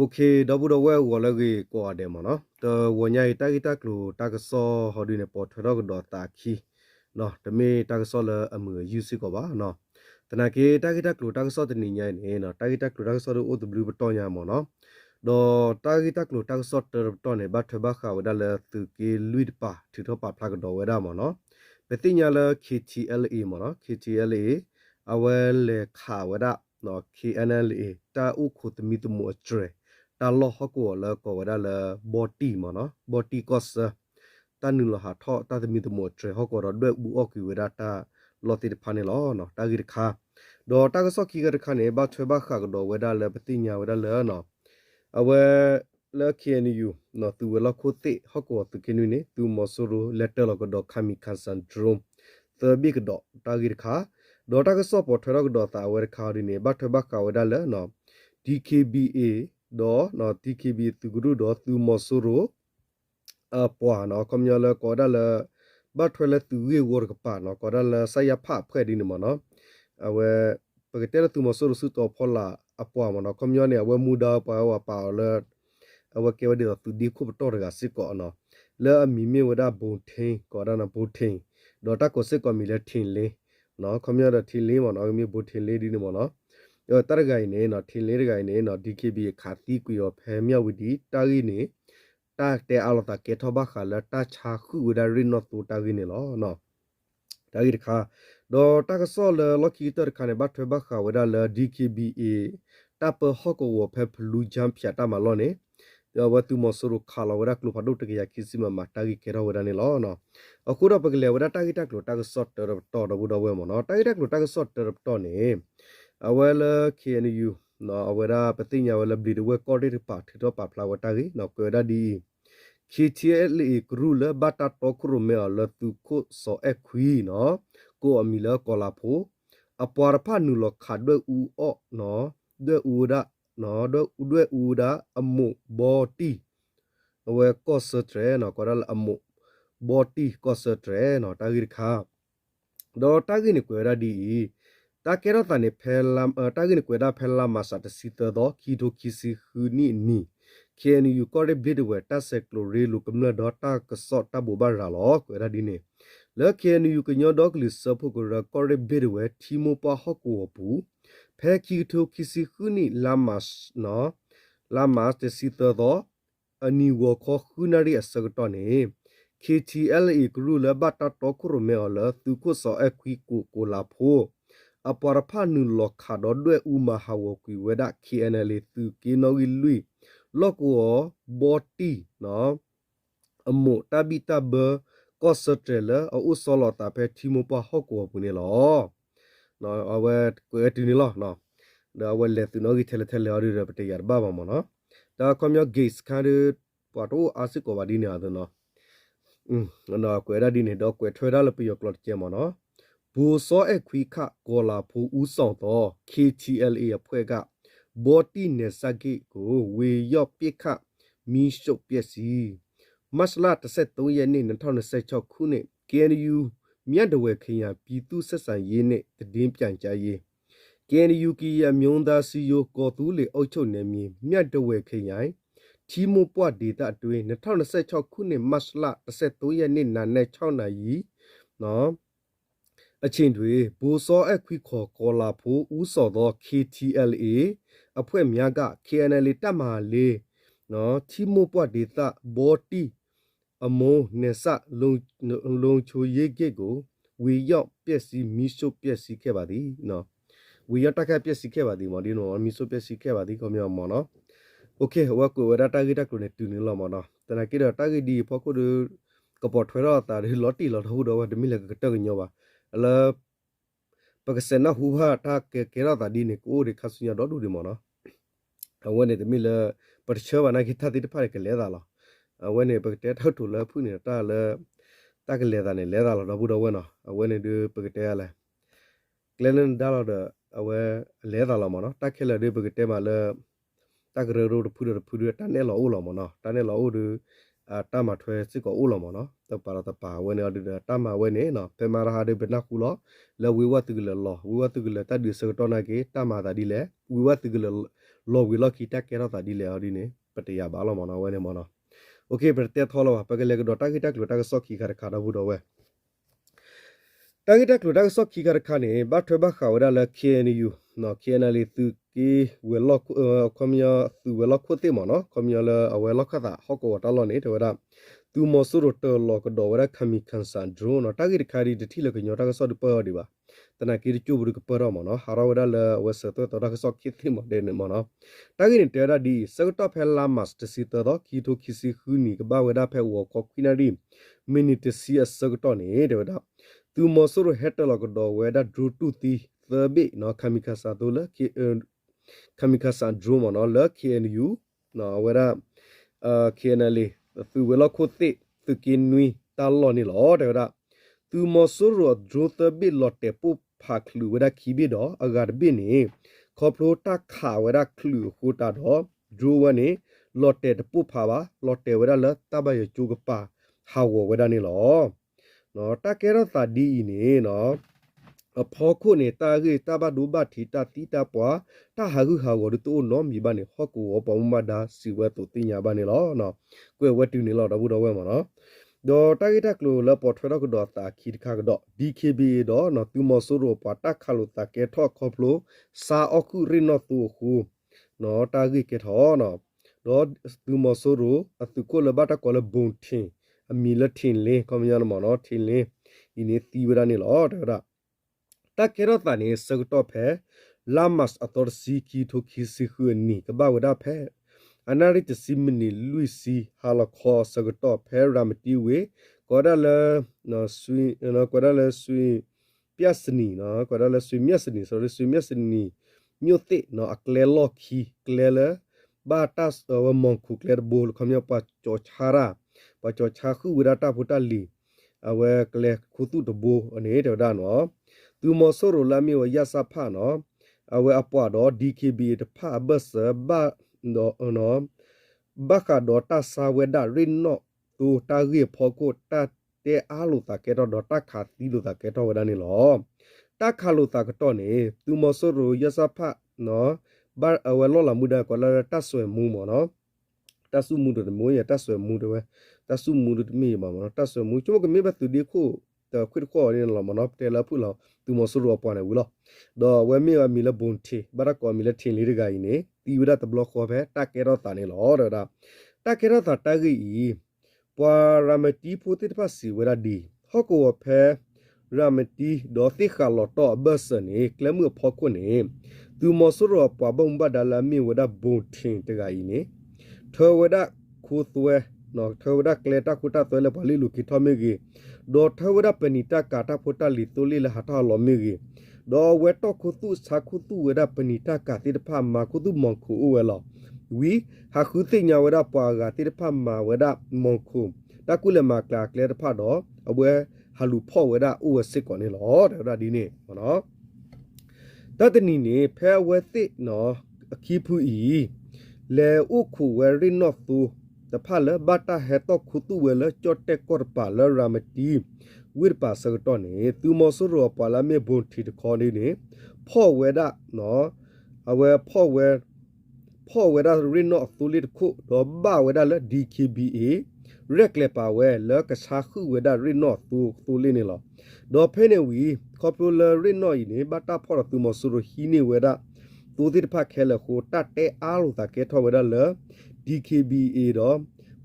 Okay, double the way wallagi go ademona. The wanya itagitaglu tagaso hodine portfolio dot ki. No, the me tagasola amu usikoba, no. Tanaki tagitaglu tagaso the ninya in a tagitaglu tagaso the blue batonya mono. Do tagitaglu tagaso the tone but tobacco with a to ki luidpa to top up plug do with a mono. Petinyala KTLE mono, KTLE, I will car with up, no KNLE, ta ukut mitumu a tray. Ta lo ho ko la ko da la body mo no body cos ta nu lo ha tho ta mi to mo tre ho ko ro dwe bu o ki we da ta lo ti pha ne lo no ta gi kha do ta ko so ki ga kha ne ba thwe ba kha ko do we da la pati nya we da la no awe la KNU no tu we lo ko ti ho ko tu ki nu ne tu mo so ro letter lo ko do khami khan syndrome the big do ta gi kha do ta ko so po thwe ro ko do ta we kha ri ne ba thwe ba kha we da la no DKBA do no TKB tu guru do tu mosuro a po no komyala ko da la ba thwele tu we wor ka pa no ko da la sa ya pha phwe di ni mo no awe pagete tu mosuro su to phola a po mo no komyo ne awe mu da pa wa pa la awe ke wa de tu di khu to ga si ko no la mi mi wa da bo thin ko da na bo thin do ta ko se ko mi le thin le no komyo da thin le mo no mi bo thin le di ni mo no yo tar gai ne no thin le gai ne no DKB kha ti ku yo phe mya wi di ta gi ne ta te ala ta ke tho ba kha la ta cha khu da ri no tu ta gi ne lo no ta gi kha do ta ka so le lo ki tar kha ne ba thwe ba kha wa da la DKB ta pa ho ko wo phe plu jam phya ta ma lo ne yo wa tu mo so ro kha lo wa da klu pha do ta ki ya ki si ma ta gi ke ro wa da ne lo no aku da pa ke le wa da ta gi ta klu ta ka so to do bu do we mo no ta gi ta klu ta ka so to ne awela KNU no awera patinya wala bli de we coordinate part to pa flower tagi no ko da di KTLE krula bata to kru me ala tu ko so ekwi no ko amila kola pho apar pha nu lo kha de u o no de u da no de u da amu boti we ko so tre no ko dal amu boti ko so tre no tagi kha do tagi ni ko da di ta ke ro ta ne phelam ta gi ne kwe da phela ma sa ta si ta do ki do ki si hu ni KNU ko re bid we ta se klo re lu kum la do ta ka so ta bo ba ra lo kwe da di ne le KNU ko nyo do kli so phu ko ra ko re bid we thi mo pa ho ko bu phe ki do ki si hu ni la ma no la ma te si ta do ani wo kho hu na ri asa ko to ne KTLE kru la ba ta to ko ro me la tu ko so a kwi ko la pho apara pha nu lo kha do dwe u ma ha wo kwi we da KNLA tu ki no gi lui lo ko boti no amo tabita ba ko sotrela o so lo ta phe thi mo pa ho ko bu ne lo no awe ko ti ni lo no da we le tu no gi thele thele ri re pte yar ba ba mo no da ko myo gates kha de pa to asik ko ba di ne a no no ko da di ne do ko thwe da le pi yo klot che mo noဘူစောအခွိခကောလာဖူဦးဆောင်သော KTLA အဖွဲ့ကဘော်တီနယ်စကိကိုဝေရော့ပစ်ခမီးရှုပ်ပျက်စီမတ်လ23ရက်နေ့2026ခုနှစ် KNU မြတ်တဝဲခရပြည်သူဆက်ဆံရေးနဲ့တည်င်းပြန်ကြားရေး KNU ကီရမြုံသားစီယိုကော်တူးလေအုပ်ချုပ်နယ်မြေမြတ်တဝဲခရိုင်ချီမိုပွားဒေတာအတွင်း2026ခုနှစ်မတ်လ23ရက်နေ့နာနဲ့6နာရီနော်အချင်းတွေဘူစောအခွိခေါ်ကောလာဖိုးဦးစော်သော KTLA အဖွဲ့များက KNLA တပ်မဟာလေးနော်ချီမိုပွားဒေတာဘော်တီအမုံနေဆလုံချိုရေးကိတ်ကိုဝေရောက်ပျက်စီးမီးရှို့ပျက်စီးခဲ့ပါသည်နော်ဝေရောက်တက်ခတ်ပျက်စီးခဲ့ပါသည်မော်ဒီနော်မီးရှို့ပျက်စီးခဲ့ပါသည်ကောမြောမော်နော်โอเคဝါကိုဝရတာဂီတာကိုနေတူနေလောမော်နော်တနကိရတာဂီဒီဖောက်ကိုကပေါ်ထွေရတာဒီလော်တီလော်ဟူတော့ဒမီလကတကညောပါအလာပကစနဟူဟာတာကေရတာဒီနေကိုရခဆညာတော့ဒူဒီမော်နော်အဝနေဒမီလပတ်ချဝနာခိတာတိတဖာကလေဒါလားအဝနေပကတဲ့ထောက်ထူလာဖူနေတာလေတာကလေဒါနေလေဒါလားတော့ဘူးတော့ဝနော်အဝနေဒီပကတဲ့လဲကလန်ဒါလာအဝလေဒါလားမော်နော်တာခဲလေဒီပကတဲ့မှာလေတာကရရိုးဖူတာနေလောဦးလောမော်နော်တာနေလောဦးဒီတာမထွဲစစ်ကောဦးလောမော်နော်တပါရတပါဝနေဒီတာမဝနေနော်ပေမာရာဒီဘနကူလောလဝေဝတ်ကလလောဝေဝတ်ကလတဒီစတော်နာကေတာမတာဒီလေဝေဝတ်ကလ လော်ဝီလော်ခီတက်ကေတော့တာဒီလေအော်ဒီနေပတရပါလောမနော်ဝဲနေမနော်โอเคပတက်ထောလောပကလေကတော့တာဂီတက်လို့တာဆော့ခီခါခါတော့ဘူးတော့ဝဲတာဂီတက်လို့တာဆော့ခီခါခါနေဘတ်ထဘခါဝရလာ KNU နော် KNL သူကီဝဲလော့ခမယာသူဝဲလော့ခွတ်တေမနော်ခမယာလာဝဲလော့ခတာဟောကောတလောနေတော့သူမဆူရတလောကတော့ဝရခမီခန်ဆန်ဒရိုနော်တာဂီခါရီတတိလကညောတာဆော့ဒပေါ်ဒီပါတနာကီကျူဘူးကပရောမနော်ဟာရဝရလာဝဆတော့တာဆော့ခီတိမတဲ့နေမနော်တာဂီတေရာဒီစကတော့ဖဲလာမတ်တစီတော့ကီတိုခီစီခူနီကဘာဝရဖဲဝကောခွီနာရီမီနီတစီအစကတော့နေတော့သူမဆူရဟက်တလောကတော့ဝဲဒါဒရူတူတီသဘေနော်ခမီခါဆာတိုလာခမီခါဆန်ဒရိုမနော်လာ KNU နော်ဝဲဒါKNL သူဝဲလောက်ခိုတေသူကင်းနွီတာလော်နီလောတဲ့သူမဆူရဒရိုတဘေလော်တေပူဖာခလူဝဲဒါခီဘီတော့အဂါဘီနေခေါပလိုတာခါဝဲဒါခလူခိုတာတော့ဒရိုဝနေလော်တေတပူဖာပါလော်တေဝဲဒါလတဘရကျူကပါဟာဝဝဲဒါနီလောနော်တာကဲရတာဒီနေနော်အဖော်ခုနေတာကြီးတဘဒူဘတီတာတီတာပွားတာဟာကူဟာဝဒတူနော်မိဘနေဟော့ကူဝပမဒါစီဝဲတူတင်ညာဘာနေလောနော်ကွယ်ဝဲတူနေလောတော့ဘူးတော့ဝဲမှာနော်ဒေါ်တာဂီတက်ကလိုလပေါ်ထွေတော့ကတော့တာခီတခါကတော့ DKB တော့နော်သူမဆိုးရောပါတက်ခါလို့တာကဲထော့ခေါပလိုစာအခုရင်းနော်တူခုနော်တာဂီကဲထော်နော်ဒေါ်သူမဆိုးရောအသူကိုလဘတာကိုလဘုံထင်းအမီလထင်းလေကွန်မြူနမနော်ထင်းလေဒီနေ့တီဝရနေလောတဲ့တာကဲတော့တာနေစကတော့ဖဲလာမတ်အတော်စီကီထိုခီစီခွနီကဘာဝဒါဖဲအနာရီတစီမနီလူစီဟာလခေါ်စကတော့ဖဲရမတီဝေကောဒါလနော်ဆွီနော်ကောဒါလဆွီပြစနီနော်ကောဒါလဆွီမြစနီဆိုရဆွီမြစနီမြို့တိနော်အကလဲလော်ခီကလဲလဘာတာစဝမန်ခုကလဲဘောလခမယပါချောချာရာပါချောချာခုဝရတာဖူတလီအဝဲကလဲခုတုတဘောအနေတော့ဒါနော်သူမဆိုရလာမီဝရစဖာနော်အဝဲအပွားတော့ DKB တဖာဘတ်ဘာနော်ဘခါတော့တာဆာဝဲဒါရင်နော်သူတာရီဖောကိုတာတဲအားလို့တာကဲတော့တာခါတီလို့တာကဲတော့ဝဒနေလောတာခါလို့တာကတော့နေသူမဆိုရရစဖာနော်ဘာအဝဲလောလာမှုဒါကောလာတဆွဲမှုမော်နော်တဆုမှုတို့မိုးရတဆွဲမှုတို့တဆုမှုတို့မိမှာနော်တဆွဲမှုကျမကမေဘသူဒီခုတခွတ်ခေါ်ရင်းလာမနော်တဲလာဖူလာသူမဆူရောပွားနေဘူးလားတော့ဝဲမီမီလဘွန်တီဘာရကောမီလထင်းလေးတကကြီးနေတီဝရတဘလခေါ်ပဲတက်ကေတော့တာနေလောတော့တက်ကေတော့တာတကြီးပွာရမတီဖိုတိတပါစီဝရဒီဟောကောဖဲရမတီဒေါ်တိခါလော်တော့ဘဆနေကလမှုဖော်ခွနေသူမဆူရောပွားဘုံဘဒလာမီဝဒဘွန်ထင်းတကကြီးနေထောဝဒခုသွဲနော်ထောဝဒကလေတာခုတာသွဲလေပါလီလူကီထမီကြီးဒေါ်ထောဝဒပနီတာကာတာဖိုတာလီတိုလီလဟာတာလောမီကြီးဒေါ်ဝဲတော့ခုတုစာခုတုဝဒပနီတာကာတိတဖမာခုတုမန်ခုဝဲလောဝီဟာခုတိညာဝဒပွားကတိတဖမာဝဒမန်ခုတကုလမကလာကလေတဖတော့အဝဲဟာလူဖော့ဝဒဥဝစစ်ကောနေလောတဲ့ဒီနေ့နော်တတနီနေဖဲဝဲတိနော်အခီဖူဤလေဥခုဝဲရင်းနော်သူတဖလဘတာဟေတော့ခုတုဝဲလချတ်တက်ကောပါလရမတီဝိရပါစကတော့နေသူမဆူရောပါလာမေဘွန်တီတခေါ်နေနေဖော့ဝဲဒါနော်အဝဲဖော့ဝဲဒါရင်းနော်သူလီတခုတော့ဘာဝဲဒါလ DKBA ရက်လေပါဝဲလကစားခုဝဲဒါရင်းနော်သူလီနေလောတော့ဖဲနေဝီကော်ပိုလာရင်းနော်ဤနေဘတာဖော့သူမဆူရဟီနေဝဲဒါသူတိတဖခဲလခိုတတ်တဲအားလို့တာကဲထောဝဲဒါလ DKBA တော့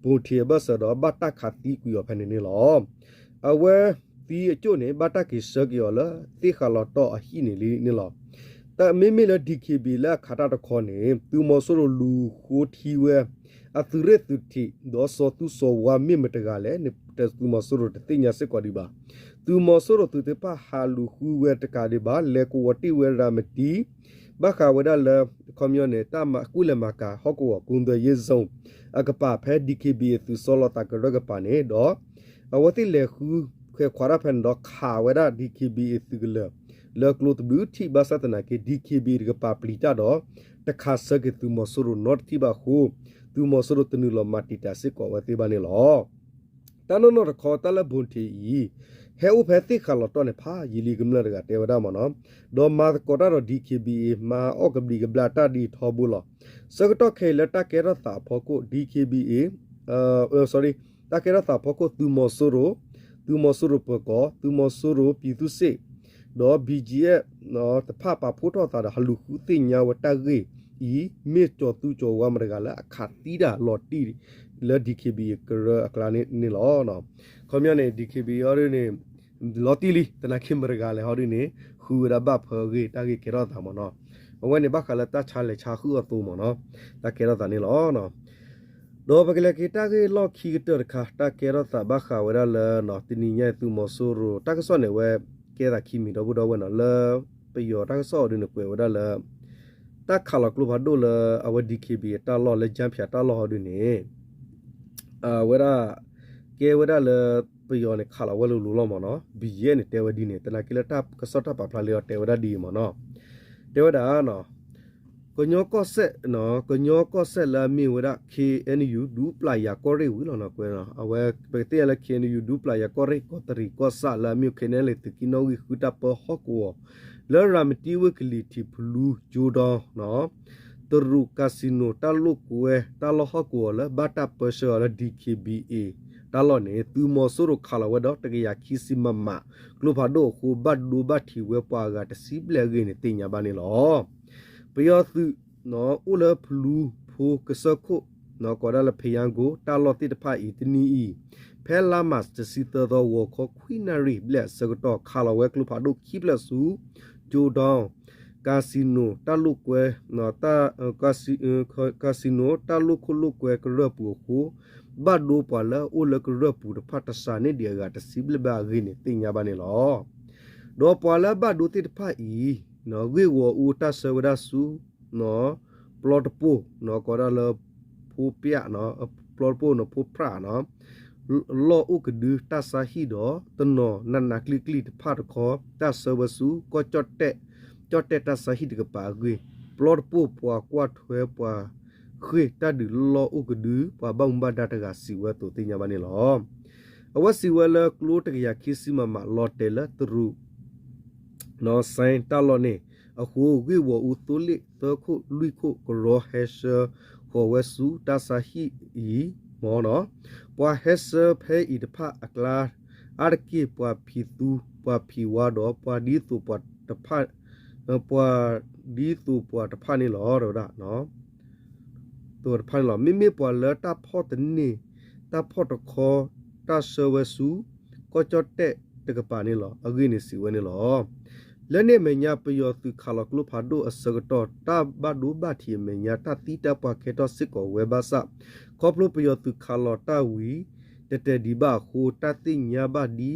ဘုံထေဘဆတော့ဘတာခတိကူရဖနေနေလောအဝဲဒီအကျို့နေဘတာကိစကြောလတိခလာတော့အဟိနေလီနေလောတမေမေလ DKB လာခတာတခေါနေသူမဆိုလိုလူခိုထီဝဲအသူရသူတီဒေါ်စောသူစောဝါမေမတကလည်းတသူမဆိုလိုတညာစကောဒီပါသူမဆိုလိုသူတပဟာလူခူဝဲတကဒီပါလေကိုဝတိဝဲရမတီဘခဝဒလကွန်မြူနတီမကုလမကာဟောကောကွန်ဒယေဇုံအကပဖဲ DKB သူစောလတာကရကပါနေတော့အဝတိလေခူခွေခွာရဖန်တော့ခါဝဒ DKB သူကလကလုတ်ဘူတီဘာစတနာကေ DKB ကပါပလီတာတော့တခါစကသူမဆူရနော့တီဘာခုသူမဆူရတနူလမတီတာစစ်ကောဝတိဘာနေလောတနနောခေါ်တလဘွန်တီ ဟဲဥဖဲတိခါလောတော့နေဖာယီလီကမလရကတေဝဒါမနော်ဒေါ်မာကောတာတော့ DKBA မာအော့ကဘလီကဘလာတာဒီထောဘူးလောစကတော့ခဲလက်တာကဲရတာဖို့ကို DKBA sorry တာကဲရတာဖို့ကိုသူမဆိုရိုပကောသူမဆိုရိုပြည်သူစေဒေါ် BGF နော်တဖပါဖို့တော့တာဟလူခုတင်ညာဝတာဂေဤမေကျော်သူကျော်ဝမရကလာအခါတီးတာလော်တီလဲ DKBA ကရအကလာနေလောနော်ခေါမြနေ DKBA ရနေလော်တီလီတနာခင်မရကလည်းဟောဒီနေခူရဘဖဂေတာဂေကေရတာမနော်အဝဲနေဘခလာတချာလေချာခူအတူမနော်တာကေရတာနေလောနော်ဒေါ်ဘကလေကေတာဂေလော်ခီတရခတာကေရတာဘခဝရလနော်တနီညဲသူမဆိုရတာကစောနေဝဲကေတာခီမီတော့ဘတော့ဝဲနော်လဲပယောတာကစောဒီနေကွယ်ဝရလတာခါလကလူဘာဒိုလအဝဒီကေဘီတာလော်လေဂျမ်ဖျာတာလော်ဒီနေဝရကေဝရလပယောနေခါလာဝဲလူလောမနော်ဘီရဲနေတဲဝဒီနေတနာကီလတာကစောတာပါဖလာလီတဲဝဒဒီမနော်တဲဝဒါနော်ကညောကောဆက်နော်ကညောကောဆက်လာမီဝရ KNU ဒူပလာယာကောရီဝီလောနော်ကွယ်နော်အဝဲပတေလ KNU ဒူပလာယာကောရီကောတရီကောဆာလာမီခနေလေတကီနိုဝီခူတာပဟောကောလဲရမတီဝကလီတီဖလူဂျိုဒေါနော်တရူကာစီနိုတာလုကွယ်တာလဟကောလဘတာပရှောလ DKBA တာလောနေသူမောဆိုရခါလဝဒတကရခီစီမမကလုဖာဒိုခုဘတ်ဒူဘတ်တီဝဲပွားကတစီပလေဂေနေတင်ညာပါနေလောပယောသူနော်ဦးလဖလူဖိုကစခုနော်ကောရလဖေယံကိုတာလောတိတဖာဤတနီဤဖဲလာမတ်တစီတော်ဝခခွီနာရီဘလက်စကတော့ခါလဝဲကလုဖာဒိုခိပလဆူဂျိုဒေါကာစီနိုတာလုကွဲနော်တာကာစီနိုတာလုခုလုကွဲကရပူခုဘတ်ဒိုပါလာဦးလကရပူတဖတ်တဆာနေဒီကတစီဘလဘာဂိနေတင်ညာပါနေလောဒေါ်ပါလာဘတ်ဒိုတိတဖာဤနော်ဝေဝဦးတဆဝဒဆူနော်ပလော့ပူနော်ကောရလဖူပြနော်ပလော့ပူနော်ဖူပရာနော်လောဥကဒူတဆာဟီဒောတနောနနကလီကလီတဖတ်ခေါ်တဆဝဆူကောချတ်တဲ့တဆာဟီတကပါဂွေပလော့ပူပွားကွာထွဲပွားခွေတဒူလောဥကဒူပွားဘုံဘဒတကစီဝတူတင်ညာမနေလောအဝစီဝလကလိုတကရခိစီမမလော်တဲလတရူနော်ဆိုင်တလောနေအခုဝေဝဥတူလီတခုလူခုကရောဟက်ရှခေါ်ဝဆူတဆာဟီဤမောနော်ပွာဟက်ဆဖဲဤတဖအကလာအာကိပွာဖီတူပွာဖီဝါတော့ပွာဒီတူပွာတဖပွာဒီတူပွာတဖနေလောတော့ဒါနော်ตัวพันหล่อไม่ปวดเลยตาพ่อตนี่ตาพ่อตะคอตาเซวสูก็จอดเตะตะกปานี่หรออกินี่สิวนี่หรอแล้วเนี่ยเมียประโยชน์คือขาลกลุพาดูอสกตอตาบาดูบาทีเมียตาตีตาปาเคตอสิกอเวบาซะครอบลุประโยชน์คือขาลตาวีแต่ดีบ้าโคตาติญญาบาดี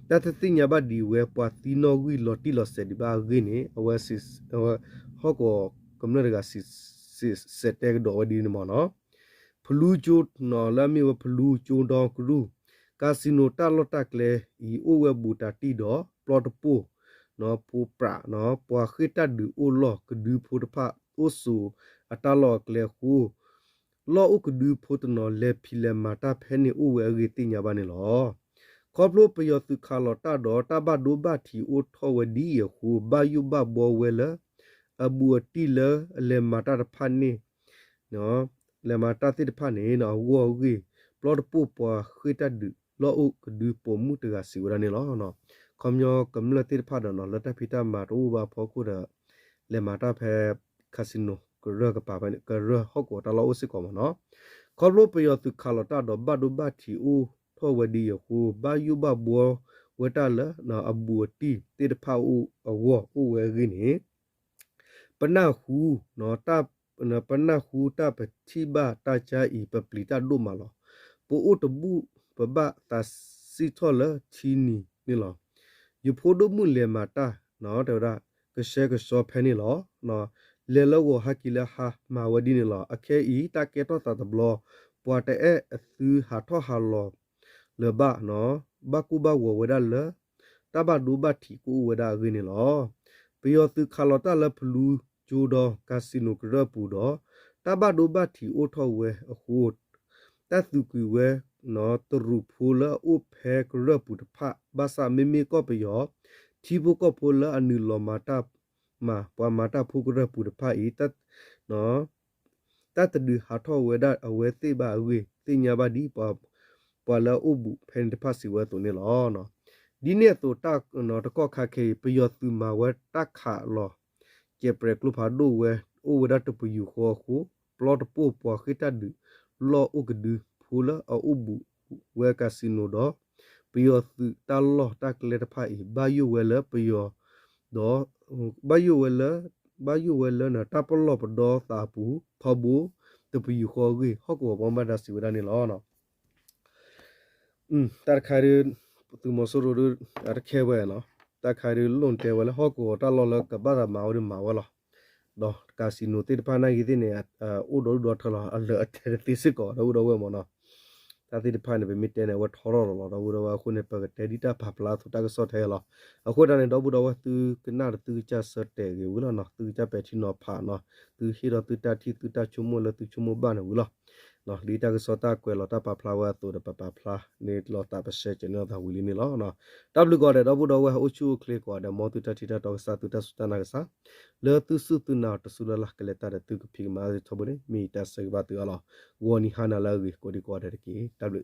ตาติญญาบาดีเวปาติโนวีลอติลอเซดีบากินี่อเวซิสฮอกกำเนิดกาซิเสตเตกดอดีนมอนพลูจูนอลามีวพลูจูดองกรูคาสิโนตาลอตักเลอีโอเวบูตาตีดอปลอตปูนอปูปราเนาะปัวคิตาดูโอลอกดูโพตพะโอสูอัตาลอกเลคูลออุกดูโพตนอเลพิเลมาตาเพนิโอเวเรติญญาบานิลอครอบโลประโยชน์สุขาลอตาดอตาบาดูบาทีโอทอวดียคูบายุบาบัวเวลအဘူတီလလေမာတာဖာနီနော်လေမာတာတိဖာနီနော်ဝေါ်ဂီပလော့ပူပွားခိတဒူလောဥကဒူပိုမှုတကစီဝရနေလောနော်ခမယောကမလတိဖာဒနော်လတဖီတာမာရူဘာဖောကုရလေမာတာဖဲคาสิโนကရကပါပကရဟောကောတလောစစ်ကောမနော်ခေါလိုပယောသူခါလတာတော့ဘဒုဘတီဦးထောဝဒီယခုဘာယူဘဘောဝတလနော်အဘူတီတိဖာဦးအဝဥဝဲဂင်းနေปนาหูเนาะตาปนาหูตาปฏิบาตาจาอีปปลิตาดุมาลอปูอุตบุปบะตาสิทอลทีนีนี่ลออยู่โพดมุเลมาตาเนาะเดรากะเชกะซอเพนี่ลอเนาะเลลวฮากิลฮามาวดีนี่ลออเคอีตาเกตอตาตบลอปวาเตเอซือหาทอหาลอเลบะเนาะบะกุบะววดาเลตาบะดูบะทีกูวดากินี่ลอပယောသူခါလတာလဖလူဂျိုဒကာစီနိုကရပူဒတဘဒိုဘတီအိုထောဝဲအခုတသုကွေဝဲ နော်တရူဖူလာဥဖဲကရပုတဖဘာစာမီမီကောပယောတီဘုကောဖူလာအနုလောမာတာမှာပွာမာတာဖူကရပုတဖဤတတ်နော်တတ်တူဟာထောဝေဒအဝဲသိပါဝေသိညာပါဒီပွာလာဥပုဖန်တဖစီဝဲတုန်နေလောနော်ဒီနေ့တော့တနော်တကောခခေပယောသူမာဝဲတခါလောကျေပရကလူဖာဒိုဝဲဥဝဒတပယူခေါ်ခုပလော့တပို့ပွာခိတဒူလောဥကဒူဖူလာအဥပုဝဲကစီနိုတော့ပယောသူတလောတကလေတဖိုင်ဘာယူဝဲလပယောတော့ဘာယူဝဲလနတပလောပဒေါ်တာပူဖဘူတပယူခေါ်ကြီးဟောကောဘောမဒါစီဝဒနေလောနော်တာခါရသူမဆိုရအရခဲဝဲနော်တာခါရလွန်တဲဝဲဟောကောတလောလကဘာသာမာဝဒမာဝလောတော့ကာစီနိုတေတပါနိုင်ဒီနေအိုဒိုဒောထလာအလအတဲတိစကောတော့ဝဲမနော်တာတိတဖာနေပဲမီတဲနေဝတ်ထော်ရောတော့တော့ခုနေပကတဲဒီတာဖပလာသူတာကစော့ထဲလောအခုတန်းတော့ဘူးတော့သူကနာသူချစတဲ့ကေဝလောနော်သူချပဲချီနော်ဖာနော်သူဟီတော့သူတာတီသူတာချုံမလသူချုံမဘာနဘူးလောနော်ဒီတာကစောတာကွယ်လောတာပပလာဝါသူတပပဖလာနေလောတာပစေချနေတော့ဝီလီနေလောနော်တပ်လူကောတဲ့တော့ဘူးတော့ဝအချူကလစ်ကောတဲ့မောသူတတီတာတော့စာသူတစတနာကစားလေသူစုသူနာတဆူလကလက်တာတဲ့သူကဖိမာထဘနေမီတဆေဘာတူအလောဝနီဟာနာလာဝီကိုဒီကောတဲ့ကေတပ်လူ